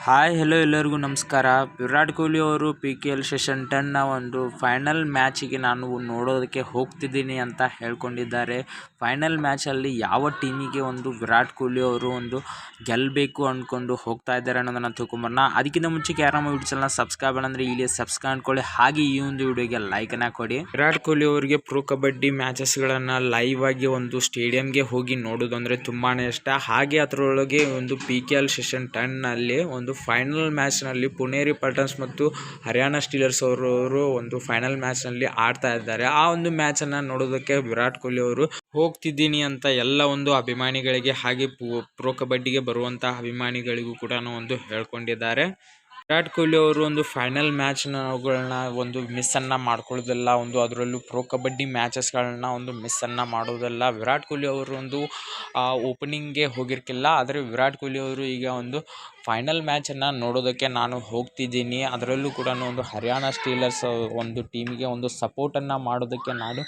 Hi hello ಎಲ್ಲರಿಗೂ ನಮಸ್ಕಾರ. ವಿರಾಟ್ ಕೊಹ್ಲಿ ಅವರು PKL ಸೆಷನ್ 10ನ ಒಂದು ಫೈನಲ್ ಮ್ಯಾಚಿಗೆ ನಾನು ನೋಡೋದಕ್ಕೆ ಹೋಗ್ತಿದ್ದೀನಿ ಅಂತ ಹೇಳ್ಕೊಂಡಿದ್ದಾರೆ. ಫೈನಲ್ ಮ್ಯಾಚಲ್ಲಿ ಯಾವ ಟೀಮಿಗೆ ಒಂದು ವಿರಾಟ್ ಕೊಹ್ಲಿ ಅವರು ಒಂದು ಗೆಲ್ಲಬೇಕು ಅಂದ್ಕೊಂಡು ಹೋಗ್ತಾ ಇದ್ದಾರೆ ಅನ್ನೋದನ್ನು ತಿಳ್ಕೊಂಬರೋಣ. ಅದಕ್ಕಿಂತ ಮುಂಚೆಗೆ ಯಾರು ನಮ್ಮ ಯೂಟ್ಯೂಬ್ ಚಾನಲ್ ಸಬ್ಸ್ಕ್ರೈಬ್ ಅಂದರೆ ಇಲ್ಲಿ ಸಬ್ಸ್ಕ್ರೈಬ್ ಅಂದ್ಕೊಳ್ಳಿ, ಹಾಗೆ ಈ ಒಂದು ವಿಡಿಯೋಗೆ ಲೈಕನ್ನು ಕೊಡಿ. ವಿರಾಟ್ ಕೊಹ್ಲಿ ಅವರಿಗೆ ಪ್ರೋ ಕಬಡ್ಡಿ ಮ್ಯಾಚಸ್ಗಳನ್ನು ಲೈವ್ ಆಗಿ ಒಂದು ಸ್ಟೇಡಿಯಂಗೆ ಹೋಗಿ ನೋಡೋದು ಅಂದರೆ ತುಂಬಾ ಇಷ್ಟ. ಹಾಗೆ ಅದರೊಳಗೆ ಒಂದು PKL ಸೆಷನ್ 10ನಲ್ಲಿ ಒಂದು ಫೈನಲ್ ಮ್ಯಾಚ್ನಲ್ಲಿ ಪುಣೇರಿ ಪಲ್ಟನ್ಸ್ ಮತ್ತು ಹರಿಯಾಣ ಸ್ಟೀಲರ್ಸ್ ಅವರು ಒಂದು ಫೈನಲ್ ಮ್ಯಾಚ್ನಲ್ಲಿ ಆಡ್ತಾ ಇದ್ದಾರೆ. ಆ ಒಂದು ಮ್ಯಾಚನ್ನು ನೋಡೋದಕ್ಕೆ ವಿರಾಟ್ ಕೊಹ್ಲಿ ಅವರು ಹೋಗ್ತಿದ್ದೀನಿ ಅಂತ ಎಲ್ಲ ಒಂದು ಅಭಿಮಾನಿಗಳಿಗೆ ಹಾಗೆ ಪ್ರೋ ಕಬಡ್ಡಿಗೆ ಬರುವಂತಹ ಅಭಿಮಾನಿಗಳಿಗೂ ಕೂಡ ಒಂದು ಹೇಳ್ಕೊಂಡಿದ್ದಾರೆ. ವಿರಾಟ್ ಕೊಹ್ಲಿ ಅವರು ಒಂದು ಫೈನಲ್ ಮ್ಯಾಚ್ಗಳನ್ನ ಒಂದು ಮಿಸ್ಸನ್ನು ಮಾಡ್ಕೊಳ್ಳೋದಿಲ್ಲ, ಒಂದು ಅದರಲ್ಲೂ ಪ್ರೋ ಕಬಡ್ಡಿ ಮ್ಯಾಚಸ್ಗಳನ್ನ ಒಂದು ಮಿಸ್ಸನ್ನು ಮಾಡೋದಿಲ್ಲ. ವಿರಾಟ್ ಕೊಹ್ಲಿ ಅವರು ಒಂದು ಓಪನಿಂಗ್ಗೆ ಹೋಗಿರ್ಕಿಲ್ಲ, ಆದರೆ ವಿರಾಟ್ ಕೊಹ್ಲಿ ಅವರು ಈಗ ಒಂದು ಫೈನಲ್ ಮ್ಯಾಚನ್ನು ನೋಡೋದಕ್ಕೆ ನಾನು ಹೋಗ್ತಿದ್ದೀನಿ, ಅದರಲ್ಲೂ ಕೂಡ ಒಂದು ಹರಿಯಾಣ ಸ್ಟೀಲರ್ಸ್ ಒಂದು ಟೀಮಿಗೆ ಒಂದು ಸಪೋರ್ಟನ್ನು ಮಾಡೋದಕ್ಕೆ ನಾನು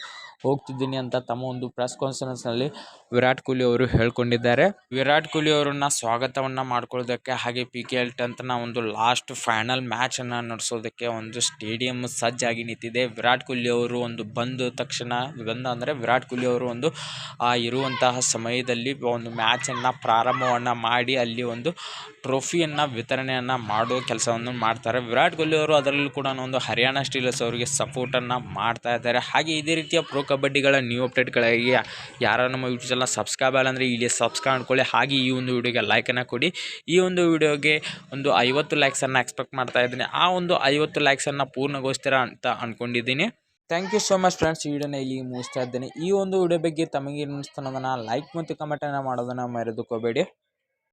ಹೋಗ್ತಿದ್ದೀನಿ ಅಂತ ತಮ್ಮ ಒಂದು ಪ್ರೆಸ್ ಕಾನ್ಫರೆನ್ಸ್ನಲ್ಲಿ ವಿರಾಟ್ ಕೊಹ್ಲಿ ಅವರು ಹೇಳ್ಕೊಂಡಿದ್ದಾರೆ. ವಿರಾಟ್ ಕೊಹ್ಲಿ ಅವರನ್ನು ಸ್ವಾಗತವನ್ನು ಮಾಡ್ಕೊಳ್ಳೋದಕ್ಕೆ ಹಾಗೆ PKL 10ನ ಒಂದು ಲಾಸ್ಟ್ ಫೈನಲ್ ಮ್ಯಾಚನ್ನು ನಡೆಸೋದಕ್ಕೆ ಒಂದು ಸ್ಟೇಡಿಯಂ ಸಜ್ಜಾಗಿ ನಿಂತಿದೆ. ವಿರಾಟ್ ಕೊಹ್ಲಿ ಅವರು ಒಂದು ಬಂದ ತಕ್ಷಣ ಅಂದರೆ ವಿರಾಟ್ ಕೊಹ್ಲಿ ಅವರು ಒಂದು ಇರುವಂತಹ ಸಮಯದಲ್ಲಿ ಒಂದು ಮ್ಯಾಚನ್ನು ಪ್ರಾರಂಭವನ್ನು ಮಾಡಿ ಅಲ್ಲಿ ಒಂದು ಟ್ರೋಫಿಯನ್ನು ವಿತರಣೆಯನ್ನು ಮಾಡೋ ಕೆಲಸವನ್ನು ಮಾಡ್ತಾರೆ. ವಿರಾಟ್ ಕೊಹ್ಲಿ ಅವರು ಅದರಲ್ಲೂ ಕೂಡ ಒಂದು ಹರಿಯಾಣ ಸ್ಟೀಲರ್ಸ್ ಅವರಿಗೆ ಸಪೋರ್ಟನ್ನು ಮಾಡ್ತಾ ಇದ್ದಾರೆ. ಹಾಗೆ ಇದೇ ರೀತಿಯ ಪ್ರೋ ಕಬಡ್ಡಿಗಳ ನ್ಯೂ ಅಪ್ಡೇಟ್ಗಳಿಗೆ ಯಾರು ನಮ್ಮ ಯೂಟ್ಯೂಬ್ ಚಾನಲ್ ಸಬ್ಸ್ಕ್ರೈಬ್ ಅಲ್ಲ ಅಂದರೆ ಇಲ್ಲಿ ಸಬ್ಸ್ಕ್ರೈಬ್ ಅಂದ್ಕೊಳ್ಳಿ, ಹಾಗೆ ಈ ಒಂದು ವಿಡಿಯೋಗೆ ಲೈಕನ್ನು ಕೊಡಿ. ಈ ಒಂದು ವಿಡಿಯೋಗೆ ಒಂದು 50 ಲೈಕ್ಸನ್ನು ಎಕ್ಸ್ಪೆಕ್ಟ್ ಮಾಡ್ತಾ ಇದ್ದೀನಿ. ಆ ಒಂದು 50 ಲೈಕ್ಸನ್ನು ಪೂರ್ಣಗೊಳಿಸ್ತೀರಾ ಅಂತ ಅಂದ್ಕೊಂಡಿದ್ದೀನಿ. Thank you so much friends. ಈ ವಿಡಿಯೋನ ಇಲ್ಲಿ ಮುಗಿಸ್ತಾ ಇದ್ದೇನೆ. ಈ ಒಂದು ವಿಡಿಯೋ ಬಗ್ಗೆ ತಮಗೆ ಅನ್ನಿಸ್ತು ಅನ್ನೋದನ್ನು ಲೈಕ್ ಮತ್ತು ಕಮೆಂಟನ್ನು ಮಾಡೋದನ್ನು ಮರೆದುಕೋಬೇಡಿ.